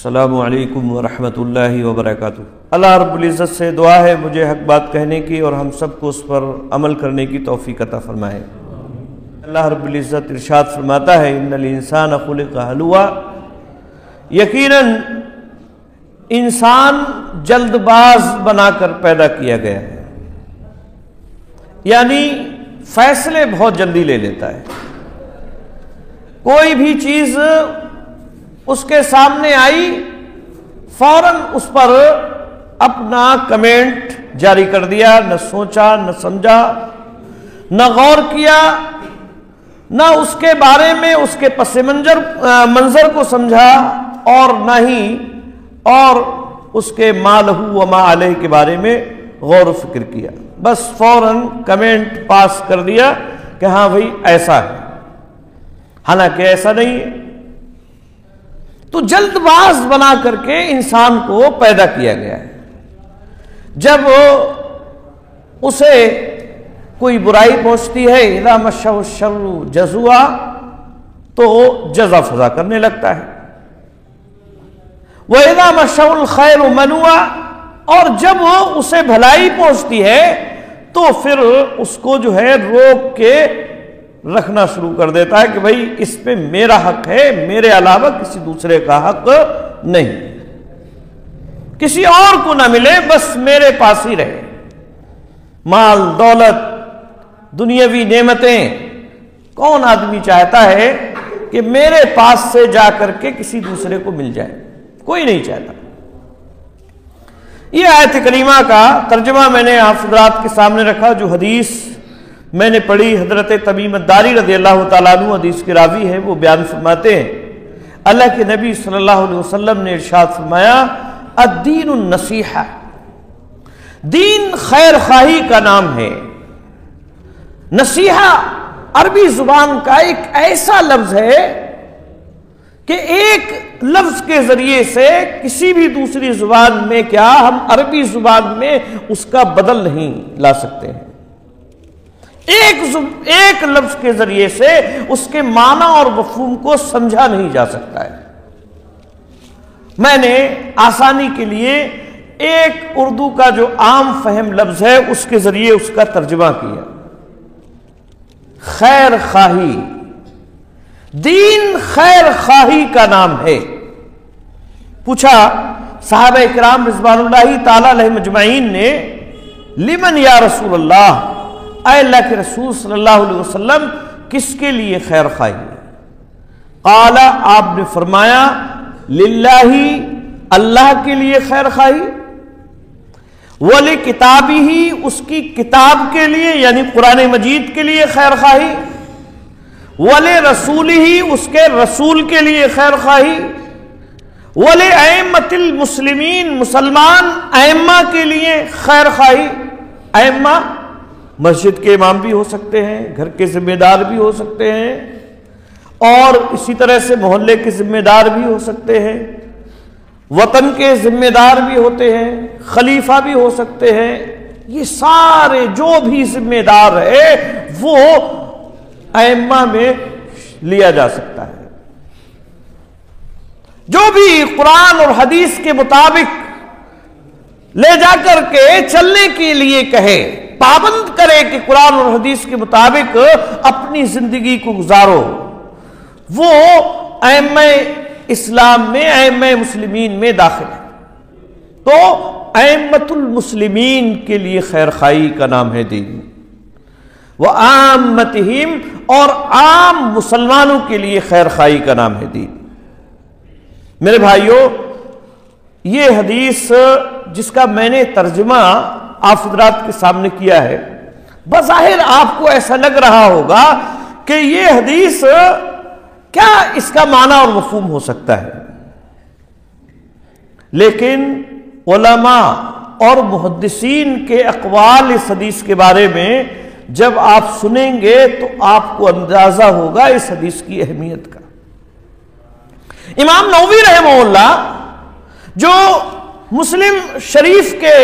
السلام علیکم ورحمۃ اللہ وبرکاتہ۔ اللہ رب العزت سے دعا ہے مجھے حق بات کہنے کی اور ہم سب کو اس پر عمل کرنے کی توفیق عطا فرمائے۔ اللہ رب العزت ارشاد فرماتا ہے ان الانسان خلق ہلوعا، یقیناً انسان جلد باز بنا کر پیدا کیا گیا ہے، یعنی فیصلے بہت جلدی لے لیتا ہے۔ کوئی بھی چیز اس کے سامنے آئی فوراً اس پر اپنا کمنٹ جاری کر دیا، نہ سوچا نہ سمجھا نہ غور کیا، نہ اس کے بارے میں اس کے پس منظر کو سمجھا اور نہ ہی اور اس کے ما لہ و ما علیہ کے بارے میں غور و فکر کیا، بس فوراً کمنٹ پاس کر دیا کہ ہاں بھائی ایسا ہے، حالانکہ ایسا نہیں ہے۔ تو جلد باز بنا کر کے انسان کو پیدا کیا گیا ہے۔ جب اسے کوئی برائی پہنچتی ہے اذا مسہ الشر جزوعا، تو جزا فضا کرنے لگتا ہے، وَإِذَا مَسَّهُ الْخَيْرُ مَنُوعًا، اور جب اسے بھلائی پہنچتی ہے تو پھر اس کو جو ہے روک کے رکھنا شروع کر دیتا ہے کہ بھئی اس پہ میرا حق ہے، میرے علاوہ کسی دوسرے کا حق نہیں، کسی اور کو نہ ملے، بس میرے پاس ہی رہے۔ مال دولت دنیاوی نعمتیں، کون آدمی چاہتا ہے کہ میرے پاس سے جا کر کے کسی دوسرے کو مل جائے؟ کوئی نہیں چاہتا۔ یہ آیت کریمہ کا ترجمہ میں نے آپ حضرات کے سامنے رکھا، جو حدیث میں نے پڑھی حضرت تمیم الداری رضی اللہ تعالیٰ عنہ حدیث کے راوی ہیں، وہ بیان فرماتے ہیں اللہ کے نبی صلی اللہ علیہ وسلم نے ارشاد فرمایا الدین النصیحہ، دین خیر خواہی کا نام ہے۔ نصیحہ عربی زبان کا ایک ایسا لفظ ہے کہ ایک لفظ کے ذریعے سے کسی بھی دوسری زبان میں کیا ہم عربی زبان میں اس کا بدل نہیں لا سکتے ہیں۔ ایک لفظ کے ذریعے سے اس کے معنی اور مفہوم کو سمجھا نہیں جا سکتا ہے۔ میں نے آسانی کے لیے ایک اردو کا جو عام فہم لفظ ہے اس کے ذریعے اس کا ترجمہ کیا، خیر خواہی۔ دین خیر خواہی کا نام ہے۔ پوچھا صحابہ کرام رضوان اللہ تعالی علیہم اجمعین نے لمن یا رسول اللہ، اے اللہ کے رسول صلی اللہ علیہ وسلم کس کے لیے خیر خواہی ہے؟ قال، آپ نے فرمایا للہ، اللہ کے لیے خیر خواہی، ولکتابہ، اس کی کتاب کے لیے یعنی قرآن مجید کے لیے خیر خواہی، ولرسولہ، اس کے رسول کے لیے خیر خواہی، ولائمۃ المسلمین، مسلمان ائمہ کے لیے خیر خواہی۔ ائمہ مسجد کے امام بھی ہو سکتے ہیں، گھر کے ذمہ دار بھی ہو سکتے ہیں، اور اسی طرح سے محلے کے ذمہ دار بھی ہو سکتے ہیں، وطن کے ذمہ دار بھی ہوتے ہیں، خلیفہ بھی ہو سکتے ہیں۔ یہ سارے جو بھی ذمہ دار ہے وہ ائمہ میں لیا جا سکتا ہے۔ جو بھی قرآن اور حدیث کے مطابق لے جا کر کے چلنے کے لیے کہے، پابند کرے کہ قرآن اور حدیث کے مطابق اپنی زندگی کو گزارو، وہ ائمہ اسلام میں، ائمہ مسلمین میں داخل ہے۔ تو ائمۃ المسلمین کے لیے خیر خواہی کا نام ہے دین، وعامتہم، اور عام مسلمانوں کے لیے خیر خواہی کا نام ہے دین۔ میرے بھائیوں، یہ حدیث جس کا میں نے ترجمہ آپ حضرات کے سامنے کیا ہے، بظاہر آپ کو ایسا لگ رہا ہوگا کہ یہ حدیث کیا اس کا معنی اور مفہوم ہو سکتا ہے، لیکن علماء اور محدثین کے اقوال اس حدیث کے بارے میں جب آپ سنیں گے تو آپ کو اندازہ ہوگا اس حدیث کی اہمیت کا۔ امام نووی رحمہ اللہ جو مسلم شریف کے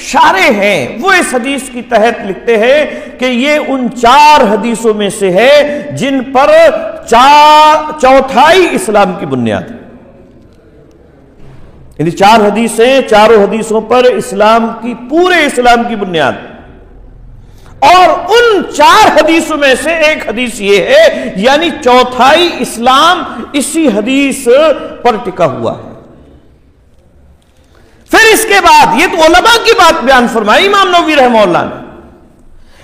شارح ہیں، وہ اس حدیث کی تحت لکھتے ہیں کہ یہ ان 4 حدیثوں میں سے ہے جن پر چوتھائی اسلام کی بنیاد ہے۔ یعنی 4 حدیثیں، چاروں حدیثوں پر اسلام کی، پورے اسلام کی بنیاد، اور ان 4 حدیثوں میں سے ایک حدیث یہ ہے، یعنی چوتھائی اسلام اسی حدیث پر ٹکا ہوا ہے۔ پھر اس کے بعد یہ تو علماء کی بات بیان فرمائی امام نووی رحمہ اللہ نے،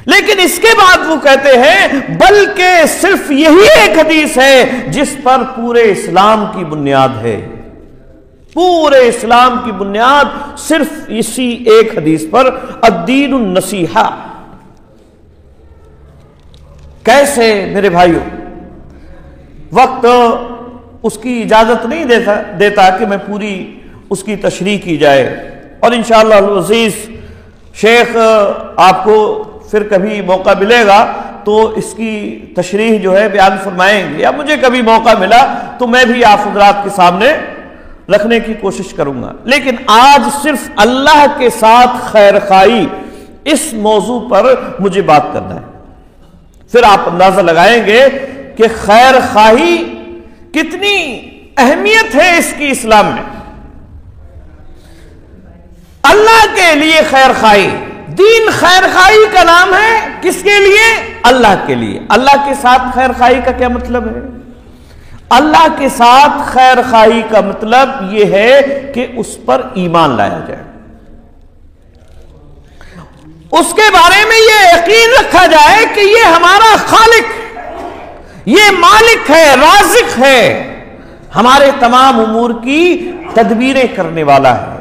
لیکن اس کے بعد وہ کہتے ہیں بلکہ صرف یہی ایک حدیث ہے جس پر پورے اسلام کی بنیاد ہے، پورے اسلام کی بنیاد صرف اسی ایک حدیث پر، الدین النصیحہ۔ کیسے میرے بھائیوں؟ وقت اس کی اجازت نہیں دیتا کہ میں پوری اس کی تشریح کی جائے، اور انشاءاللہ العزیز شیخ آپ کو پھر کبھی موقع ملے گا تو اس کی تشریح جو ہے بیان فرمائیں گے، یا مجھے کبھی موقع ملا تو میں بھی آپ حضرات کے سامنے رکھنے کی کوشش کروں گا۔ لیکن آج صرف اللہ کے ساتھ خیر خواہی اس موضوع پر مجھے بات کرنا ہے۔ پھر آپ اندازہ لگائیں گے کہ خیر خواہی کتنی اہمیت ہے اس کی اسلام میں۔ اللہ کے لیے خیر خواہی، دین خیر خواہی کا نام ہے، کس کے لیے؟ اللہ کے لیے۔ اللہ کے ساتھ خیر خواہی کا کیا مطلب ہے؟ اللہ کے ساتھ خیر خواہی کا مطلب یہ ہے کہ اس پر ایمان لایا جائے، اس کے بارے میں یہ یقین رکھا جائے کہ یہ ہمارا خالق، یہ مالک ہے، رازق ہے، ہمارے تمام امور کی تدبیریں کرنے والا ہے،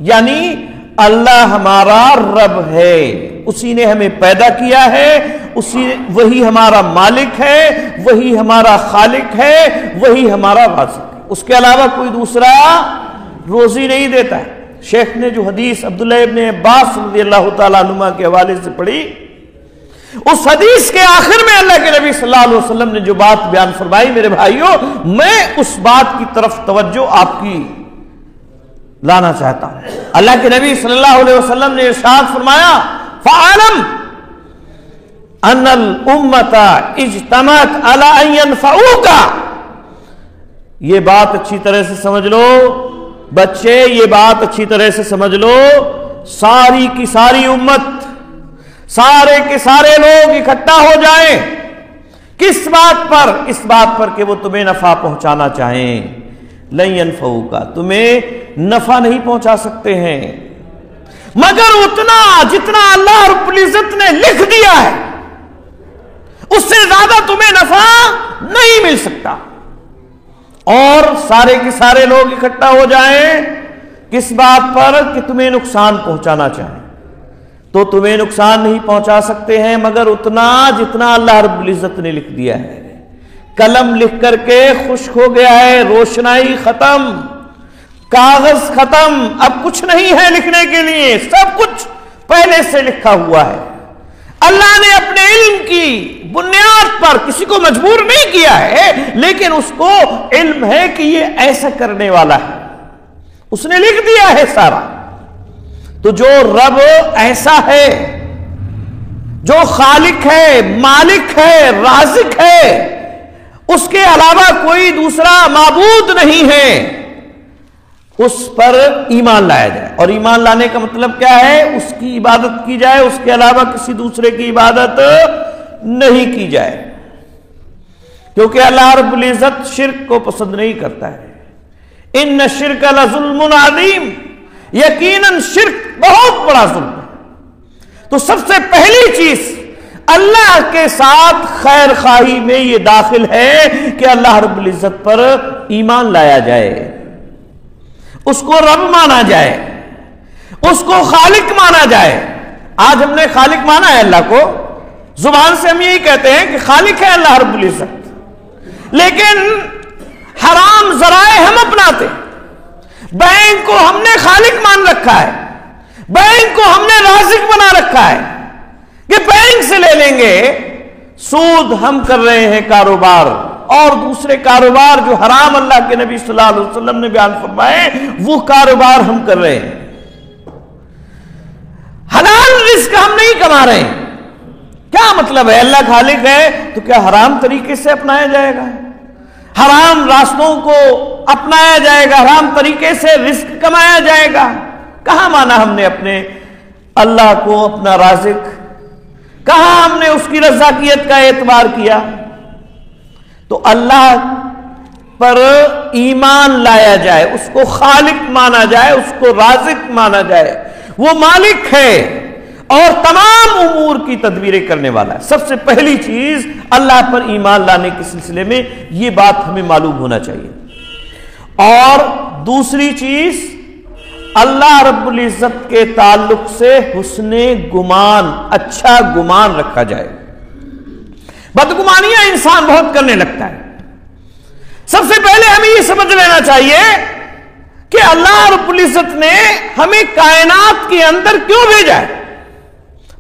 یعنی اللہ ہمارا رب ہے، اسی نے ہمیں پیدا کیا ہے، وہی ہمارا مالک ہے، وہی ہمارا خالق ہے، وہی ہمارا رازق ہے، اس کے علاوہ کوئی دوسرا روزی نہیں دیتا ہے۔ شیخ نے جو حدیث عبداللہ ابن عباس رضی اللہ تعالیٰ عنہما کے حوالے سے پڑھی، اس حدیث کے آخر میں اللہ کے نبی صلی اللہ علیہ وسلم نے جو بات بیان فرمائی، میرے بھائیوں میں اس بات کی طرف توجہ آپ کی لانا چاہتا ہوں۔ اللہ کے نبی صلی اللہ علیہ وسلم نے ارشاد فرمایا، فَعَلَمْ أَنَّ الْأُمَّةَ اجْتَمَعَتْ عَلَىٰ أَن يَنْفَعُوكَ۔ یہ بات اچھی طرح سے سمجھ لو بچے، یہ بات اچھی طرح سے سمجھ لو، ساری کی ساری امت، سارے کے سارے لوگ اکٹھا ہو جائیں، کس بات پر؟ اس بات پر کہ وہ تمہیں نفع پہنچانا چاہیں، لَن يَنْفَعُوكَ، تمہیں نفع نہیں پہنچا سکتے ہیں مگر اتنا جتنا اللہ رب العزت نے لکھ دیا ہے، اس سے زیادہ تمہیں نفع نہیں مل سکتا۔ اور سارے کے سارے لوگ اکٹھا ہو جائیں کس بات پر؟ کہ تمہیں نقصان پہنچانا چاہیں، تو تمہیں نقصان نہیں پہنچا سکتے ہیں مگر اتنا جتنا اللہ رب العزت نے لکھ دیا ہے۔ قلم لکھ کر کے خشک ہو گیا ہے، روشنائی ختم، کاغذ ختم، اب کچھ نہیں ہے لکھنے کے لیے، سب کچھ پہلے سے لکھا ہوا ہے۔ اللہ نے اپنے علم کی بنیاد پر کسی کو مجبور نہیں کیا ہے، لیکن اس کو علم ہے کہ یہ ایسا کرنے والا ہے، اس نے لکھ دیا ہے سارا۔ تو جو رب ایسا ہے، جو خالق ہے، مالک ہے، رازق ہے، اس کے علاوہ کوئی دوسرا معبود نہیں ہے، اس پر ایمان لایا جائے۔ اور ایمان لانے کا مطلب کیا ہے؟ اس کی عبادت کی جائے، اس کے علاوہ کسی دوسرے کی عبادت نہیں کی جائے، کیونکہ اللہ رب العزت شرک کو پسند نہیں کرتا ہے۔ ان الشرک لظلم عظیم، یقیناً شرک بہت بڑا ظلم ہے۔ تو سب سے پہلی چیز اللہ کے ساتھ خیر خواہی میں یہ داخل ہے کہ اللہ رب العزت پر ایمان لایا جائے، اس کو رب مانا جائے، اس کو خالق مانا جائے۔ آج ہم نے خالق مانا ہے اللہ کو، زبان سے ہم یہی کہتے ہیں کہ خالق ہے اللہ رب العزت، لیکن حرام ذرائع ہم اپناتے، بینک کو ہم نے خالق مان رکھا ہے، بینک کو ہم نے رازق بنا رکھا ہے کہ بینک سے لے لیں گے، سود ہم کر رہے ہیں کاروبار، اور دوسرے کاروبار جو حرام اللہ کے نبی صلی اللہ علیہ وسلم نے بیان فرمائے وہ کاروبار ہم کر رہے ہیں۔ حلال رزق ہم نہیں کما رہے ہیں۔ کیا مطلب ہے؟ اللہ خالق ہے تو کیا حرام طریقے سے اپنایا جائے گا؟ حرام راستوں کو اپنایا جائے گا، حرام طریقے سے رزق کمایا جائے گا۔ کہاں مانا ہم نے اپنے اللہ کو اپنا رازق؟ کہاں ہم نے اس کی رزاقیت کا اعتبار کیا؟ تو اللہ پر ایمان لایا جائے، اس کو خالق مانا جائے، اس کو رازق مانا جائے، وہ مالک ہے اور تمام امور کی تدبیریں کرنے والا ہے۔ سب سے پہلی چیز اللہ پر ایمان لانے کے سلسلے میں یہ بات ہمیں معلوم ہونا چاہیے۔ اور دوسری چیز، اللہ رب العزت کے تعلق سے حسن گمان، اچھا گمان رکھا جائے۔ بدگمانیاں انسان بہت کرنے لگتا ہے۔ سب سے پہلے ہمیں یہ سمجھ لینا چاہیے کہ اللہ رب العزت نے ہمیں کائنات کے اندر کیوں بھیجا ہے۔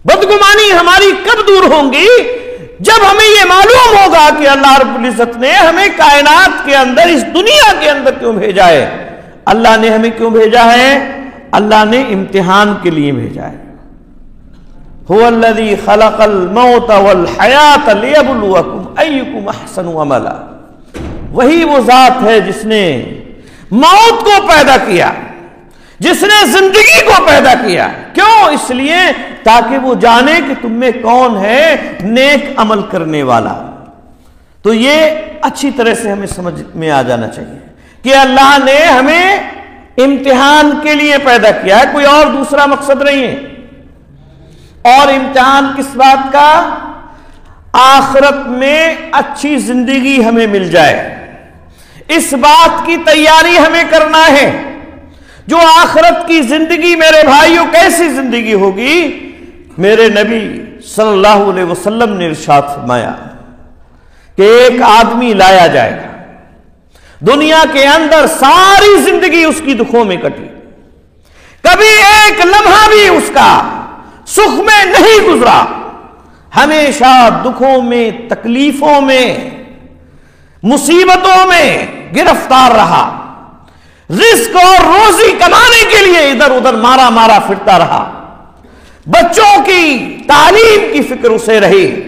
بدگمانی ہماری کب دور ہوں گی؟ جب ہمیں یہ معلوم ہوگا کہ اللہ رب العزت نے ہمیں کائنات کے اندر، اس دنیا کے اندر کیوں بھیجا ہے۔ اللہ نے ہمیں کیوں بھیجا ہے؟ اللہ نے امتحان کے لیے بھیجا ہے۔ هو الذی خلق الموت والحیات لیبلوکم ایکم احسن عملا۔ وہی وہ ذات ہے جس نے موت کو پیدا کیا، جس نے زندگی کو پیدا کیا۔ کیوں؟ اس لیے تاکہ وہ جانے کہ تم میں کون ہے نیک عمل کرنے والا۔ تو یہ اچھی طرح سے ہمیں سمجھ میں آ جانا چاہیے کہ اللہ نے ہمیں امتحان کے لیے پیدا کیا ہے، کوئی اور دوسرا مقصد نہیں ہے۔ اور امتحان کس بات کا؟ آخرت میں اچھی زندگی ہمیں مل جائے، اس بات کی تیاری ہمیں کرنا ہے۔ جو آخرت کی زندگی میرے بھائیوں کیسی زندگی ہوگی؟ میرے نبی صلی اللہ علیہ وسلم نے ارشاد فرمایا کہ ایک آدمی لایا جائے گا، دنیا کے اندر ساری زندگی اس کی دکھوں میں کٹی، کبھی ایک لمحہ بھی اس کا سکھ میں نہیں گزرا، ہمیشہ دکھوں میں، تکلیفوں میں، مصیبتوں میں گرفتار رہا، رزق اور روزی کمانے کے لیے ادھر ادھر مارا مارا پھرتا رہا، بچوں کی تعلیم کی فکر اسے رہی،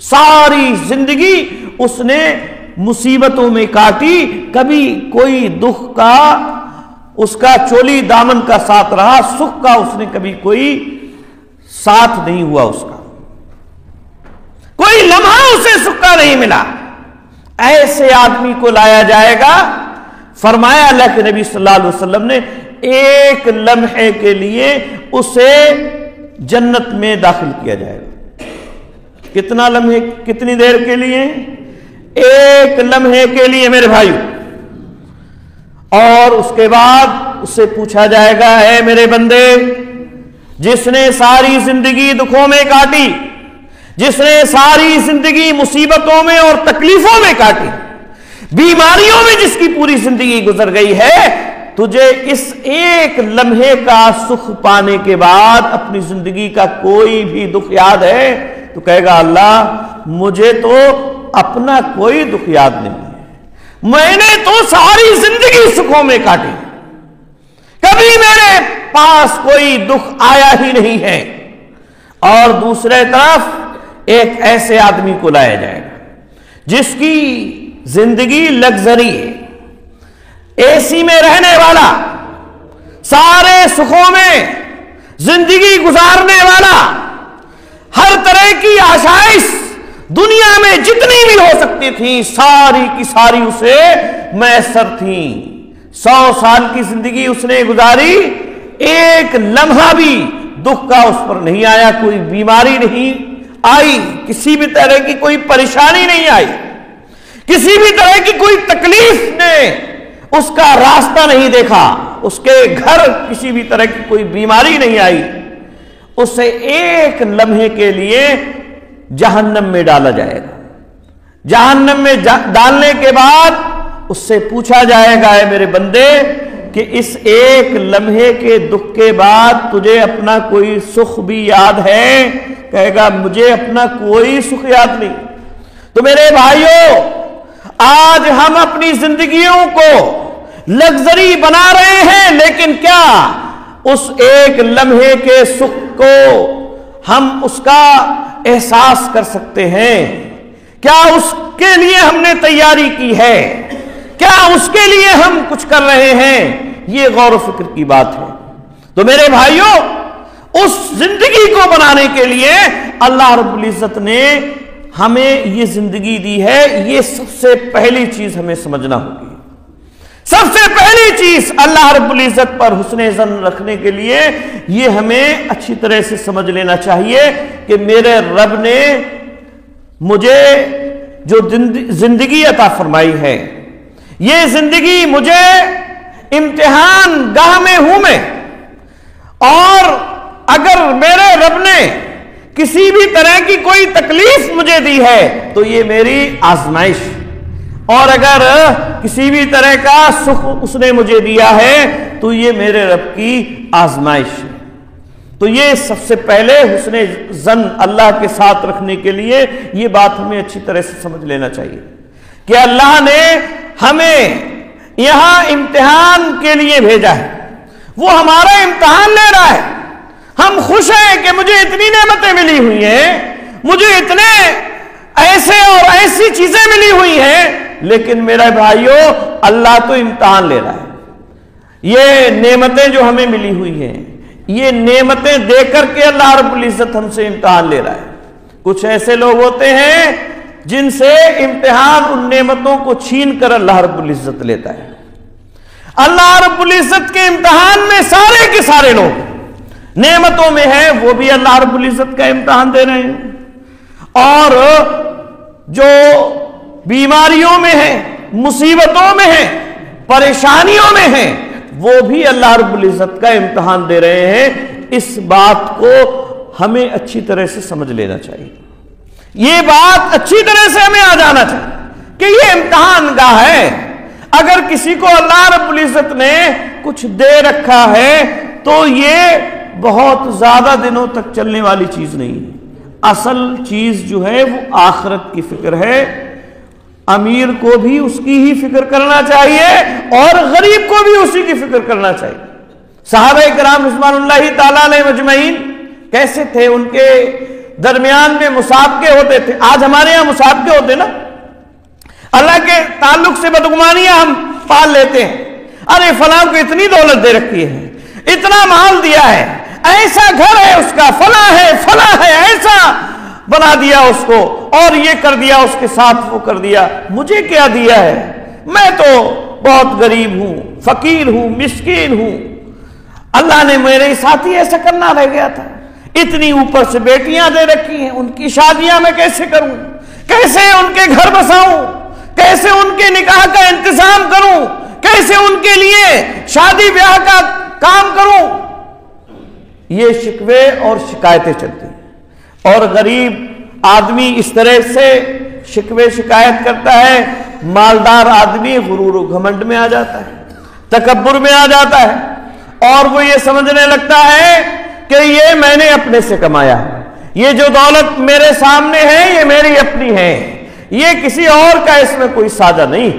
ساری زندگی اس نے مصیبتوں میں کاٹی، کبھی کوئی دکھ کا اس کا چولی دامن کا ساتھ رہا، سکھ کا اس نے کبھی کوئی ساتھ نہیں ہوا، اس کا کوئی لمحہ اسے سکھ کا نہیں ملا۔ ایسے آدمی کو لایا جائے گا، فرمایا اللہ کے نبی صلی اللہ علیہ وسلم نے ایک لمحے کے لیے اسے جنت میں داخل کیا جائے گا۔ کتنا لمحے؟ کتنی دیر کے لیے؟ ایک لمحے کے لیے میرے بھائیو۔ اور اس کے بعد اس سے پوچھا جائے گا، اے میرے بندے، جس نے ساری زندگی دکھوں میں کاٹی، جس نے ساری زندگی مصیبتوں میں اور تکلیفوں میں کاٹی، بیماریوں میں جس کی پوری زندگی گزر گئی ہے، تجھے اس ایک لمحے کا سکھ پانے کے بعد اپنی زندگی کا کوئی بھی دکھ یاد ہے؟ تو کہے گا اللہ مجھے تو اپنا کوئی دکھ یاد نہیں ہے، میں نے تو ساری زندگی سکھوں میں کاٹی، کبھی میرے پاس کوئی دکھ آیا ہی نہیں ہے۔ اور دوسرے طرف ایک ایسے آدمی کو لایا جائے گا جس کی زندگی لگژری ہے، اے سی میں رہنے والا، سارے سکھوں میں زندگی گزارنے والا، ہر طرح کی آسائش دنیا میں جتنی بھی ہو سکتی تھی ساری کی ساری اسے میسر تھیں۔ 100 سال کی زندگی اس نے گزاری، ایک لمحہ بھی دکھ کا اس پر نہیں آیا، کوئی بیماری نہیں آئی، کسی بھی طرح کی کوئی پریشانی نہیں آئی، کسی بھی طرح کی کوئی تکلیف نے اس کا راستہ نہیں دیکھا، اس کے گھر کسی بھی طرح کی کوئی بیماری نہیں آئی، اسے ایک لمحے کے لیے جہنم میں ڈالا جائے گا۔ جہنم میں ڈالنے کے بعد اس سے پوچھا جائے گا، اے میرے بندے کہ اس ایک لمحے کے دکھ کے بعد تجھے اپنا کوئی سکھ بھی یاد ہے؟ کہے گا مجھے اپنا کوئی سکھ یاد نہیں۔ تو میرے بھائیوں، آج ہم اپنی زندگیوں کو لگژری بنا رہے ہیں، لیکن کیا اس ایک لمحے کے سکھ کو ہم اس کا احساس کر سکتے ہیں؟ کیا اس کے لیے ہم نے تیاری کی ہے؟ کیا اس کے لیے ہم کچھ کر رہے ہیں؟ یہ غور و فکر کی بات ہے۔ تو میرے بھائیوں، اس زندگی کو بنانے کے لیے اللہ رب العزت نے ہمیں یہ زندگی دی ہے، یہ سب سے پہلی چیز ہمیں سمجھنا ہوگی۔ سب سے پہلی چیز اللہ رب العزت پر حسن ظن رکھنے کے لیے یہ ہمیں اچھی طرح سے سمجھ لینا چاہیے کہ میرے رب نے مجھے جو زندگی عطا فرمائی ہے، یہ زندگی مجھے امتحان گاہ میں ہوں میں، اور اگر میرے رب نے کسی بھی طرح کی کوئی تکلیف مجھے دی ہے تو یہ میری آزمائش، اور اگر کسی بھی طرح کا سکھ اس نے مجھے دیا ہے تو یہ میرے رب کی آزمائش ہے۔ تو یہ سب سے پہلے حسن ظن اللہ کے ساتھ رکھنے کے لیے یہ بات ہمیں اچھی طرح سے سمجھ لینا چاہیے کہ اللہ نے ہمیں یہاں امتحان کے لیے بھیجا ہے، وہ ہمارا امتحان لے رہا ہے۔ ہم خوش ہیں کہ مجھے اتنی نعمتیں ملی ہوئی ہیں، مجھے اتنے ایسے اور ایسی چیزیں ملی ہوئی ہیں، لیکن میرے بھائیوں اللہ تو امتحان لے رہا ہے۔ یہ نعمتیں جو ہمیں ملی ہوئی ہیں، یہ نعمتیں دے کر کے اللہ رب العزت ہم سے امتحان لے رہا ہے۔ کچھ ایسے لوگ ہوتے ہیں جن سے امتحان ان نعمتوں کو چھین کر اللہ رب العزت لیتا ہے۔ اللہ رب العزت کے امتحان میں سارے کے سارے لوگ نعمتوں میں ہیں، وہ بھی اللہ رب العزت کا امتحان دے رہے ہیں، اور جو بیماریوں میں ہیں، مصیبتوں میں ہیں، پریشانیوں میں ہیں، وہ بھی اللہ رب العزت کا امتحان دے رہے ہیں۔ اس بات کو ہمیں اچھی طرح سے سمجھ لینا چاہیے، یہ بات اچھی طرح سے ہمیں آ جانا چاہیے کہ یہ امتحان گاہ ہے۔ اگر کسی کو اللہ رب العزت نے کچھ دے رکھا ہے تو یہ بہت زیادہ دنوں تک چلنے والی چیز نہیں ہے۔ اصل چیز جو ہے وہ آخرت کی فکر ہے۔ امیر کو بھی اس کی ہی فکر کرنا چاہیے اور غریب کو بھی اسی کی فکر کرنا چاہیے۔ صحابہ کرام رضوان اللہ تعالیٰ علیہ مجمعین کیسے تھے؟ ان کے درمیان میں مسابقے ہوتے تھے۔ آج ہمارے یہاں مسابقے ہوتے نا، اللہ کے تعلق سے بدگمانیاں ہم پال لیتے ہیں۔ ارے فلاں کو اتنی دولت دے رکھی ہے، اتنا مال دیا ہے، ایسا گھر ہے اس کا، فلاں ہے، ایسا بنا دیا اس کو، اور یہ کر دیا اس کے ساتھ، وہ کر دیا۔ مجھے کیا دیا ہے؟ میں تو بہت غریب ہوں، فقیر ہوں، مسکین ہوں۔ اللہ نے میرے ساتھی ایسا کرنا رہ گیا تھا۔ اتنی اوپر سے بیٹیاں دے رکھی ہیں، ان کی شادیاں میں کیسے کروں؟ کیسے ان کے گھر بساؤں؟ کیسے ان کے نکاح کا انتظام کروں؟ کیسے ان کے لیے شادی بیاہ کا کام کروں؟ یہ شکوے اور شکایتیں چلتی ہیں، اور غریب آدمی اس طرح سے شکوے شکایت کرتا ہے، مالدار آدمی غرور و گھمنڈ میں آ جاتا ہے، تکبر میں آ جاتا ہے، اور وہ یہ سمجھنے لگتا ہے کہ یہ میں نے اپنے سے کمایا ہے، یہ جو دولت میرے سامنے ہے یہ میری اپنی ہے، یہ کسی اور کا اس میں کوئی ساجہ نہیں،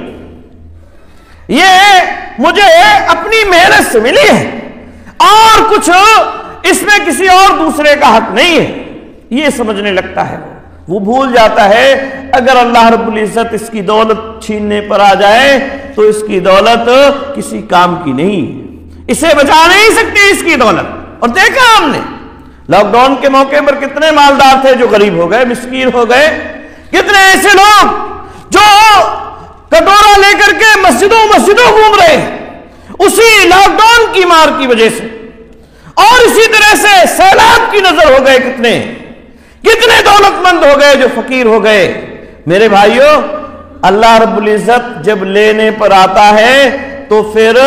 یہ مجھے اپنی محنت سے ملی ہے، اور کچھ اس میں کسی اور دوسرے کا حق نہیں ہے، یہ سمجھنے لگتا ہے۔ وہ بھول جاتا ہے اگر اللہ رب العزت اس کی دولت چھیننے پر آ جائے تو اس کی دولت کسی کام کی نہیں، اسے بچا نہیں سکتی اس کی دولت۔ اور دیکھا ہم نے لاک ڈاؤن کے موقع پر کتنے مالدار تھے جو غریب ہو گئے، مسکین ہو گئے، کتنے ایسے لوگ جو کٹورا لے کر کے مسجدوں گھوم رہے اسی لاک ڈاؤن کی مار کی وجہ سے، اور اسی طرح سے سیلاب کی نظر ہو گئے، کتنے دولت مند ہو گئے جو فقیر ہو گئے۔ میرے بھائیوں، اللہ رب العزت جب لینے پر آتا ہے تو پھر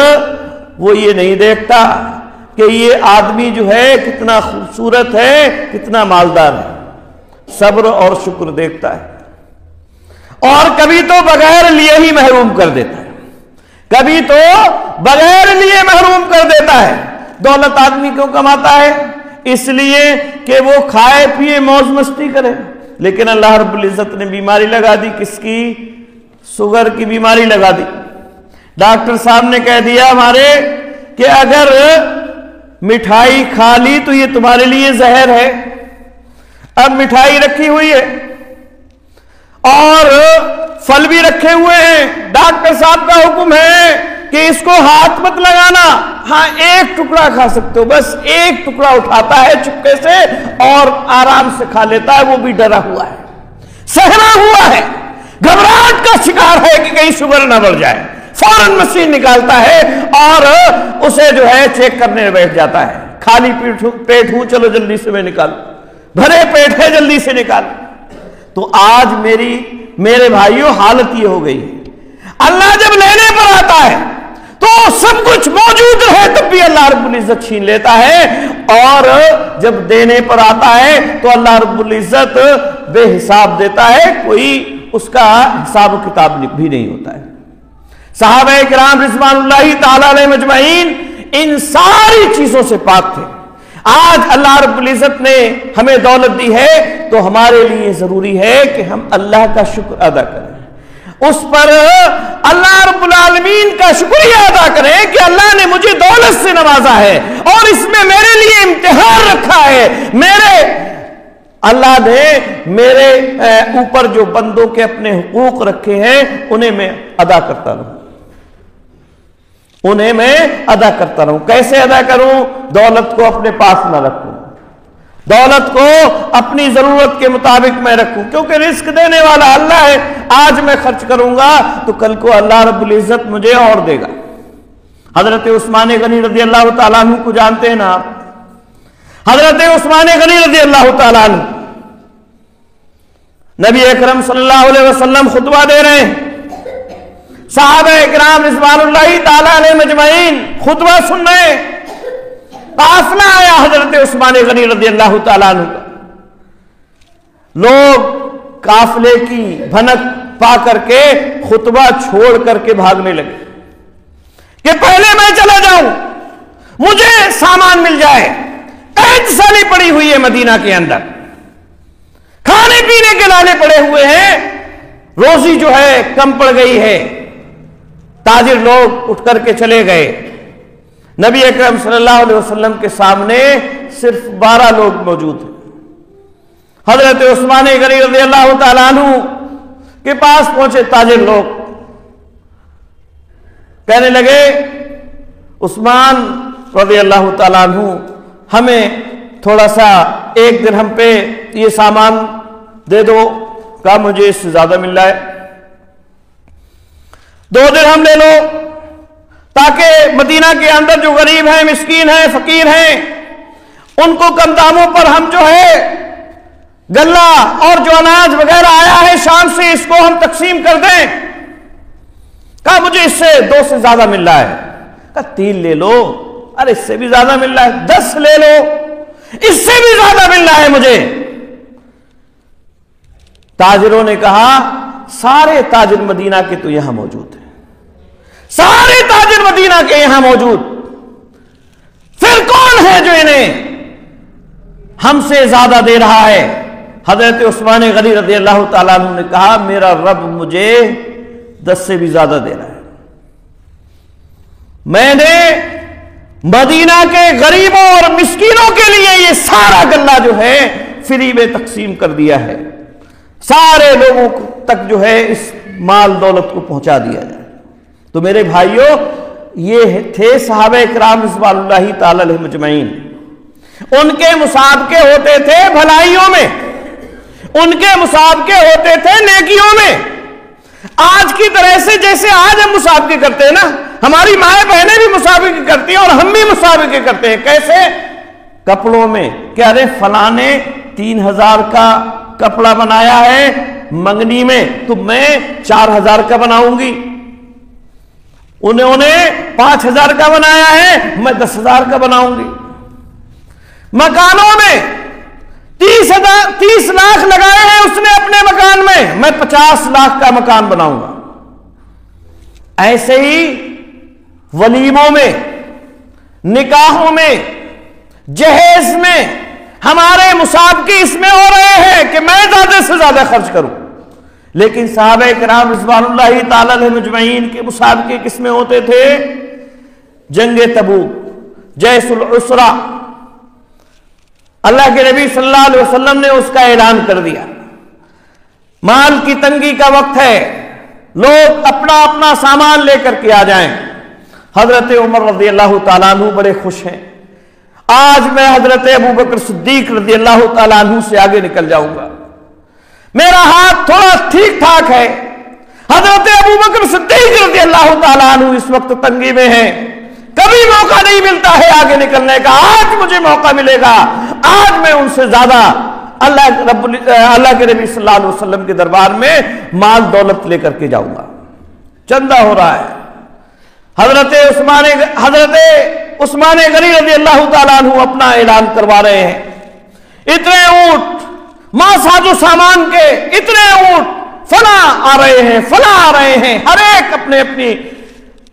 وہ یہ نہیں دیکھتا کہ یہ آدمی جو ہے کتنا خوبصورت ہے، کتنا مالدار ہے، صبر اور شکر دیکھتا ہے، اور کبھی تو بغیر لیے ہی محروم کر دیتا ہے، کبھی تو بغیر لیے محروم کر دیتا ہے۔ دولت آدمی کیوں کماتا ہے؟ اس لیے کہ وہ کھائے پیے موج مستی کرے، لیکن اللہ رب العزت نے بیماری لگا دی، کس کی؟ شوگر کی بیماری لگا دی۔ ڈاکٹر صاحب نے کہہ دیا ہمارے کہ اگر مٹھائی کھا لی تو یہ تمہارے لیے زہر ہے۔ اب مٹھائی رکھی ہوئی ہے اور پھل بھی رکھے ہوئے ہیں، ڈاکٹر صاحب کا حکم ہے کہ اس کو ہاتھ مت لگانا، ہاں ایک ٹکڑا کھا سکتے ہو، بس ایک ٹکڑا اٹھاتا ہے چپکے سے اور آرام سے کھا لیتا ہے، وہ بھی ڈرا ہوا ہے، سہما ہوا ہے، گھبراہٹ کا شکار ہے کہ کہیں شوگر نہ بڑھ جائے، فوراً مشین نکالتا ہے اور اسے جو ہے چیک کرنے بیٹھ جاتا ہے، خالی پیٹ ہوں چلو جلدی سے میں نکال، بھرے پیٹ ہے جلدی سے نکال۔ تو آج میرے بھائیوں حالت یہ ہو گئی، اللہ جب لینے پر آتا ہے تو سب کچھ موجود رہے تب بھی اللہ رب العزت چھین لیتا ہے، اور جب دینے پر آتا ہے تو اللہ رب العزت بے حساب دیتا ہے، کوئی اس کا حساب و کتاب بھی نہیں ہوتا ہے۔ صحابہ کرام رضوان اللہ تعالی علیہ مجمعین ان ساری چیزوں سے پاک تھے۔ آج اللہ رب العزت نے ہمیں دولت دی ہے تو ہمارے لیے ضروری ہے کہ ہم اللہ کا شکر ادا کریں، اس پر اللہ رب العالمین کا شکریہ ادا کریں کہ اللہ نے مجھے دولت سے نوازا ہے اور اس میں میرے لیے امتحان رکھا ہے، اللہ نے میرے اوپر جو بندوں کے اپنے حقوق رکھے ہیں انہیں میں ادا کرتا رہوں، انہیں میں ادا کرتا رہوں۔ کیسے ادا کروں؟ دولت کو اپنے پاس نہ رکھوں، دولت کو اپنی ضرورت کے مطابق میں رکھوں، کیونکہ رزق دینے والا اللہ ہے، آج میں خرچ کروں گا تو کل کو اللہ رب العزت مجھے اور دے گا۔ حضرت عثمان غنی رضی اللہ تعالیٰ عنہ کو جانتے ہیں نا آپ؟ حضرت عثمان غنی رضی اللہ تعالیٰ عنہ نبی اکرم صلی اللہ علیہ وسلم خطبہ دے رہے ہیں، صحابہ اکرام رضوان اللہ تعالیٰ علیہ مجمعین خطبہ سن رہے ہیں، قافلہ آیا حضرت عثمان غنی رضی اللہ تعالیٰ عنہ کا، لوگ قافلے کی بھنک پا کر کے خطبہ چھوڑ کر کے بھاگنے لگے کہ پہلے میں چلا جاؤں، مجھے سامان مل جائے، قید سالی پڑی ہوئی ہے مدینہ کے اندر، کھانے پینے کے لالے پڑے ہوئے ہیں، روزی جو ہے کم پڑ گئی ہے۔ تاجر لوگ اٹھ کر کے چلے گئے، نبی اکرم صلی اللہ علیہ وسلم کے سامنے صرف 12 لوگ موجود ہیں۔ حضرت عثمان غنی رضی اللہ تعالیٰ عنہ کے پاس پہنچے تاجر لوگ، کہنے لگے عثمان رضی اللہ تعالیٰ عنہ ہمیں تھوڑا سا 1 درہم پہ یہ سامان دے دو، کہا مجھے اس سے زیادہ مل رہا ہے، 2 درہم لے لو، تاکہ مدینہ کے اندر جو غریب ہیں، مسکین ہیں، فقیر ہیں، ان کو کم داموں پر ہم جو ہے غلہ اور جو اناج وغیرہ آیا ہے شام سے اس کو ہم تقسیم کر دیں۔ کہا مجھے اس سے 2 سے زیادہ مل رہا ہے، کہا 3 لے لو، ارے اس سے بھی زیادہ مل رہا ہے، 10 لے لو، اس سے بھی زیادہ مل رہا ہے مجھے۔ تاجروں نے کہا سارے تاجر مدینہ کے تو یہاں موجود ہیں، سارے تاجر مدینہ کے یہاں موجود، پھر کون ہے جو انہیں ہم سے زیادہ دے رہا ہے؟ حضرت عثمان غنی رضی اللہ تعالیٰ عنہ نے کہا میرا رب مجھے 10 سے بھی زیادہ دے رہا ہے، میں نے مدینہ کے غریبوں اور مسکینوں کے لیے یہ سارا غلہ جو ہے فری میں تقسیم کر دیا ہے، سارے لوگوں تک جو ہے اس مال دولت کو پہنچا دیا جائے۔ تو میرے بھائیوں، یہ تھے صحابہ کرام رضوان اللہ تعالی علیہ مجمعین، ان کے مسابقے ہوتے تھے بھلائیوں میں، ان کے مسابقے ہوتے تھے نیکیوں میں، آج کی طرح سے جیسے آج ہم مسابقے کرتے ہیں نا، ہماری مائیں بہنیں بھی مسابقے کرتی ہیں اور ہم بھی مسابقے کرتے ہیں، کیسے؟ کپڑوں میں، کہہ رہے فلاں نے 3000 کا کپڑا بنایا ہے منگنی میں تو میں 4000 کا بناؤں گی، انہوں نے 5000 کا بنایا ہے میں 10,000 کا بناؤں گی، مکانوں میں 30 لاکھ لگائے ہیں اس نے اپنے مکان میں 50 لاکھ کا مکان بناؤں گا۔ ایسے ہی ولیموں میں، نکاحوں میں، جہیز میں ہمارے مسابقے اس میں ہو رہے ہیں کہ میں زیادہ سے زیادہ خرچ کروں، لیکن صحابہ کرام رضوان اللہ تعالی علیہ مجمعین کے مسابقے کس میں ہوتے تھے؟ جنگ تبوک، جیش العسرہ، اللہ کے نبی صلی اللہ علیہ وسلم نے اس کا اعلان کر دیا، مال کی تنگی کا وقت ہے، لوگ اپنا اپنا سامان لے کر کے آ جائیں۔ حضرت عمر رضی اللہ تعالیٰ عنہ بڑے خوش ہیں، آج میں حضرت ابوبکر صدیق رضی اللہ تعالیٰ عنہ سے آگے نکل جاؤں گا، میرا ہاتھ تھوڑا ٹھیک ٹھاک ہے۔ حضرت ابوبکر صدیق رضی اللہ تعالیٰ عنہ اس وقت تنگی میں ہیں، کبھی موقع نہیں ملتا ہے آگے نکلنے کا، آج مجھے موقع ملے گا، آج میں ان سے زیادہ اللہ کے نبی صلی اللہ علیہ وسلم کے دربار میں مال دولت لے کر کے جاؤں گا۔ چندہ ہو رہا ہے، حضرت عثمان غنی رضی اللہ تعالیٰ عنہ اپنا اعلان کروا رہے ہیں، اتنے اونٹ ماں ساز و سامان کے، اتنے اونٹ، فلاں آ رہے ہیں، فلاں آ رہے ہیں، ہر ایک اپنے اپنی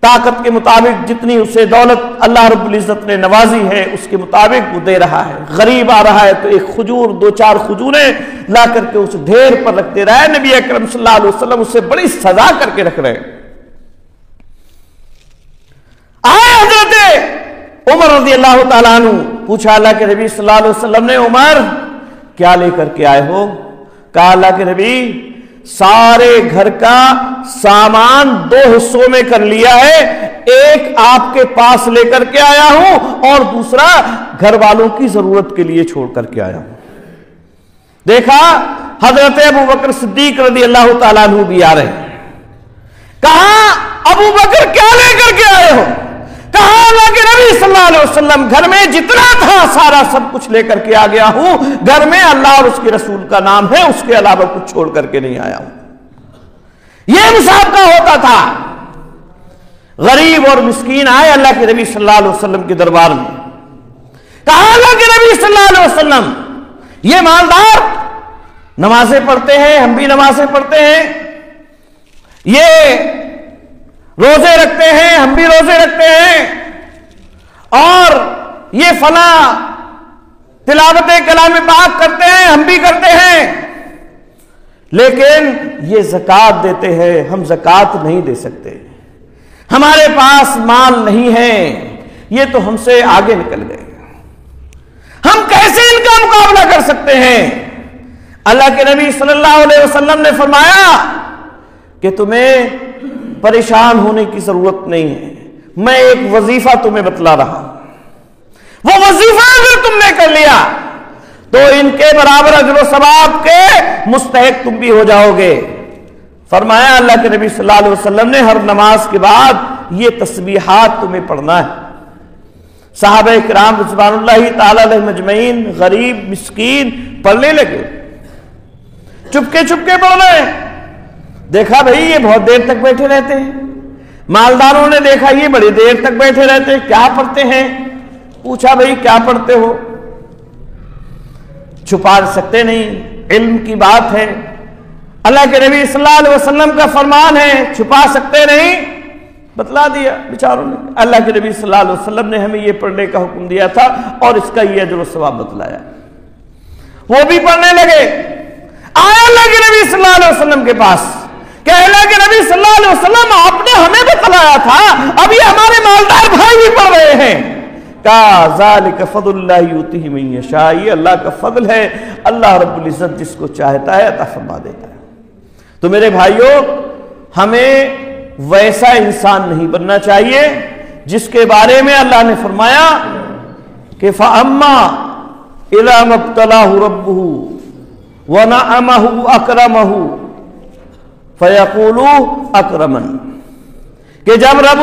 طاقت کے مطابق جتنی اسے دولت اللہ رب العزت نے نوازی ہے اس کے مطابق وہ دے رہا ہے۔ غریب آ رہا ہے تو ایک کھجور، دو چار کھجوریں لا کر کے اس ڈھیر پر رکھ دے رہا ہے، نبی اکرم صلی اللہ علیہ وسلم اسے بڑی سزا کر کے رکھ رہے ہیں۔ آئے حضرت عمر رضی اللہ تعالیٰ عنہ، پوچھا اللہ کے نبی صلی اللہ علیہ وسلم نے، عمر کیا لے کر کے آئے ہو؟ کہا اللہ کے نبی سارے گھر کا سامان دو حصوں میں کر لیا ہے، ایک آپ کے پاس لے کر کے آیا ہوں اور دوسرا گھر والوں کی ضرورت کے لیے چھوڑ کر کے آیا ہوں۔ دیکھا حضرت ابوبکر صدیق رضی اللہ تعالیٰ عنہ بھی آ رہے ہیں، کہا ابوبکر کیا لے کر کے آئے ہو؟ کہا اللہ کے نبی صلی اللہ علیہ وسلم گھر میں جتنا تھا سارا سب کچھ لے کر کے آ گیا ہوں، گھر میں اللہ اور اس کے رسول کا نام ہے، اس کے علاوہ کچھ چھوڑ کر کے نہیں آیا ہوں۔ یہ مسابقہ ہوتا تھا، غریب اور مسکین آئے اللہ کے نبی صلی اللہ علیہ وسلم کے دربار میں، کہا اللہ کے نبی صلی اللہ علیہ وسلم یہ مالدار نمازیں پڑھتے ہیں، ہم بھی نمازیں پڑھتے ہیں، یہ روزے رکھتے ہیں، ہم بھی روزے رکھتے ہیں، اور یہ فلاں تلاوت کلام پاک کرتے ہیں، ہم بھی کرتے ہیں، لیکن یہ زکوٰۃ دیتے ہیں، ہم زکوٰۃ نہیں دے سکتے، ہمارے پاس مال نہیں ہے، یہ تو ہم سے آگے نکل گئے، ہم کیسے ان کا مقابلہ کر سکتے ہیں؟ اللہ کے نبی صلی اللہ علیہ وسلم نے فرمایا کہ تمہیں پریشان ہونے کی ضرورت نہیں ہے، میں ایک وظیفہ تمہیں بتلا رہا ہوں، وہ وظیفہ اگر تم نے کر لیا تو ان کے برابر اجر و ثواب کے مستحق تم بھی ہو جاؤ گے۔ فرمایا اللہ کے نبی صلی اللہ علیہ وسلم نے ہر نماز کے بعد یہ تسبیحات تمہیں پڑھنا ہے۔ صحابہ کرام رضوان اللہ تعالی علیہ مجمعین، غریب مسکین پڑھنے لگے، چپکے چپکے پڑھ رہے ہیں۔ دیکھا بھئی یہ بہت دیر تک بیٹھے رہتے ہیں، مالداروں نے دیکھا یہ بڑی دیر تک بیٹھے رہتے ہیں، کیا پڑھتے ہیں؟ پوچھا بھئی کیا پڑھتے ہو؟ چھپا سکتے نہیں، علم کی بات ہے، اللہ کے نبی صلی اللہ علیہ وسلم کا فرمان ہے، چھپا سکتے نہیں، بتلا دیا بیچاروں نے۔ اللہ کے نبی صلی اللہ علیہ وسلم نے ہمیں یہ پڑھنے کا حکم دیا تھا اور اس کا یہ اجر و ثواب بتلایا، وہ بھی پڑھنے لگے۔ آئے اللہ کے نبی صلی اللہ علیہ وسلم کے پاس کہ اللہ کے نبی صلی اللہ علیہ وسلم آپ نے ہمیں بتلایا تھا، اب یہ ہمارے مالدار بھائی بھی پڑھ رہے ہیں۔ کہا ذالک فضل اللہ یؤتیہ من یشاء، یہ اللہ کا فضل ہے، اللہ رب العزت جس کو چاہتا ہے عطا فرما دیتا ہے۔ تو میرے بھائیوں، ہمیں ویسا انسان نہیں بننا چاہیے جس کے بارے میں اللہ نے فرمایا کہ فَأَمَّا إِذَا مَبْتَلَاهُ رَبُّهُ وَنَعَمَهُ أَكْرَمَهُ فَيَقُولُ أَكْرَمَنِ، کہ جب رب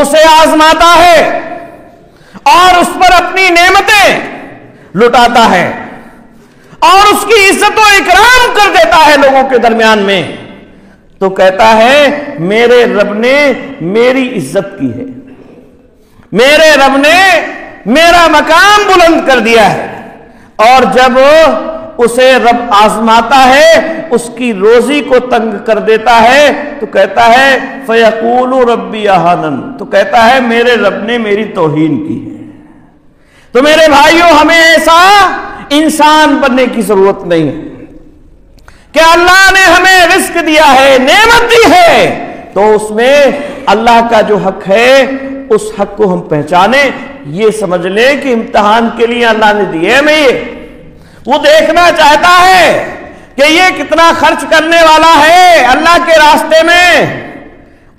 اسے آزماتا ہے اور اس پر اپنی نعمتیں لٹاتا ہے اور اس کی عزت و اکرام کر دیتا ہے لوگوں کے درمیان میں، تو کہتا ہے میرے رب نے میری عزت کی ہے، میرے رب نے میرا مقام بلند کر دیا ہے۔ اور جب اسے رب آزماتا ہے، اس کی روزی کو تنگ کر دیتا ہے، تو کہتا ہے فَيَقُولُ رَبِّي أَهَانَنِ، تو کہتا ہے میرے رب نے میری توہین کی ہے۔ تو میرے بھائیوں، ہمیں ایسا انسان بننے کی ضرورت نہیں ہے کہ اللہ نے ہمیں رزق دیا ہے، نعمت دی ہے، تو اس میں اللہ کا جو حق ہے اس حق کو ہم پہچانیں، یہ سمجھ لیں کہ امتحان کے لیے اللہ نے دیے ہمیں یہ، وہ دیکھنا چاہتا ہے کہ یہ کتنا خرچ کرنے والا ہے اللہ کے راستے میں،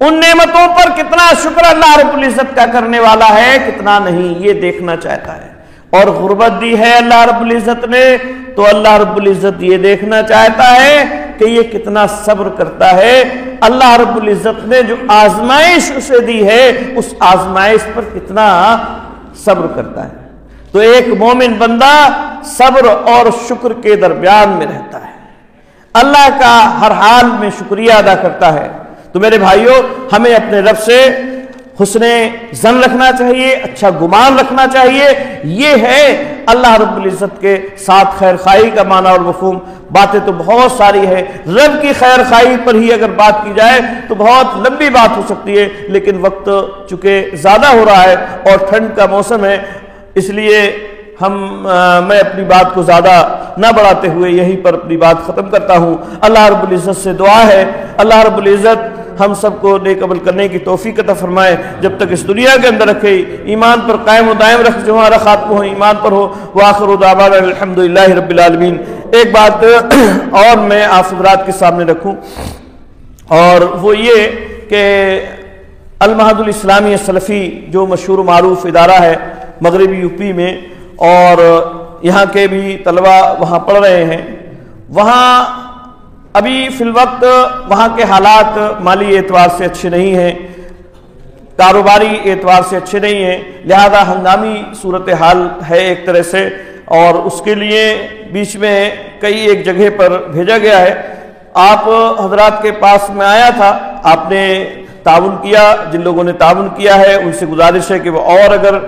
ان نعمتوں پر کتنا شکر اللہ رب العزت کا کرنے والا ہے، کتنا نہیں، یہ دیکھنا چاہتا ہے۔ اور غربت دی ہے اللہ رب العزت نے تو اللہ رب العزت یہ دیکھنا چاہتا ہے کہ یہ کتنا صبر کرتا ہے۔ اللہ رب العزت نے جو آزمائش اسے دی ہے اس آزمائش پر کتنا صبر کرتا ہے۔ تو ایک مومن بندہ صبر اور شکر کے درمیان میں رہتا ہے، اللہ کا ہر حال میں شکریہ ادا کرتا ہے۔ تو میرے بھائیوں، ہمیں اپنے رب سے حسن ظن رکھنا چاہیے، اچھا گمان رکھنا چاہیے۔ یہ ہے اللہ رب العزت کے ساتھ خیر خواہی کا معنی اور مفہوم۔ باتیں تو بہت ساری ہے، رب کی خیر خواہی پر ہی اگر بات کی جائے تو بہت لمبی بات ہو سکتی ہے، لیکن وقت چونکہ زیادہ ہو رہا ہے اور ٹھنڈ کا موسم ہے، اس لیے میں اپنی بات کو زیادہ نہ بڑھاتے ہوئے یہیں پر اپنی بات ختم کرتا ہوں۔ اللہ رب العزت سے دعا ہے اللہ رب العزت ہم سب کو نیک عمل کرنے کی توفیق عطا فرمائے، جب تک اس دنیا کے اندر رکھے، ایمان پر قائم و دائم رکھ، جو ہمارا خاتمہ ہو ایمان پر ہو۔ وآخر دعوانا الحمدللہ رب العالمین۔ ایک بات اور میں آپ حضرات کے سامنے رکھوں، اور وہ یہ کہ المعہد الاسلامی السلفی جو مشہور و معروف ادارہ ہے مغربی یو پی میں، اور یہاں کے بھی طلبہ وہاں پڑھ رہے ہیں، وہاں ابھی فی الوقت وہاں کے حالات مالی اعتبار سے اچھے نہیں ہیں، کاروباری اعتبار سے اچھے نہیں ہیں، لہذا ہنگامی صورتحال ہے ایک طرح سے، اور اس کے لیے بیچ میں کئی ایک جگہ پر بھیجا گیا ہے۔ آپ حضرات کے پاس میں آیا تھا، آپ نے تعاون کیا، جن لوگوں نے تعاون کیا ہے ان سے گزارش ہے کہ وہ اور اگر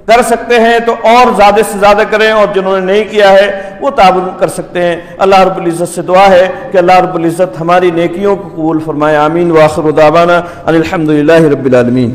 کر سکتے ہیں تو اور زیادہ سے زیادہ کریں، اور جنہوں نے نہیں کیا ہے وہ تعاون کر سکتے ہیں۔ اللہ رب العزت سے دعا ہے کہ اللہ رب العزت ہماری نیکیوں کو قبول فرمائے، آمین۔ وآخر دعوانا ان الحمدللہ رب العالمین۔